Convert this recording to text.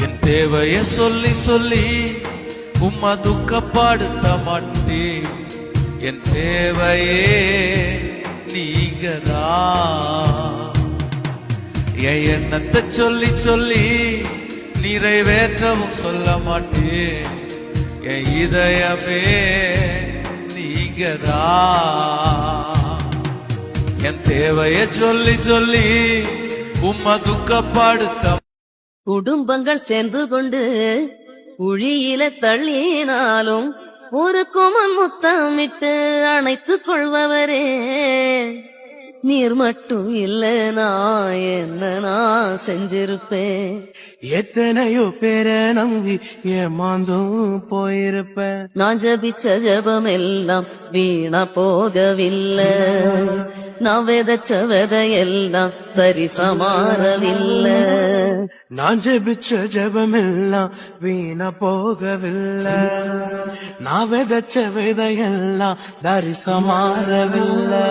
என் தேவைய சொல்லி சொல்லி உம்மா துக்கப்படுத்த மாட்டேன். என் தேவையே நீங்கதான். என் எண்ணத்தை சொல்லி சொல்லி நிறைவேற்றவும் சொல்ல மாட்டேன். என் இதயமே நீங்கதான். என் தேவைய சொல்லி சொல்லி உம்மா துக்கப்படுத்த. குடும்பங்கள் சேர்ந்து கொண்டு குழியில தள்ளினாலும் ஒரு குமன் முத்தமிட்டு அணைத்துக் கொள்பவரே, நீர் மட்டும் இல்ல நான் என்ன நான் செஞ்சிருப்பேன். எத்தனையோ பேர நம்பி ஏமாந்தும் போயிருப்பேன். நான் ஜபிச்ச ஜபம் எல்லாம் வீணா போகவில்லை. நான் விதைச்ச விதையெல்லாம் தரிசமாறவில்லை. நான் ஜெபிச்ச ஜெபமெல்லாம் வீணா போகவில்லை. நான் விதைச்ச விதையெல்லாம் தரிசமாறவில்லை.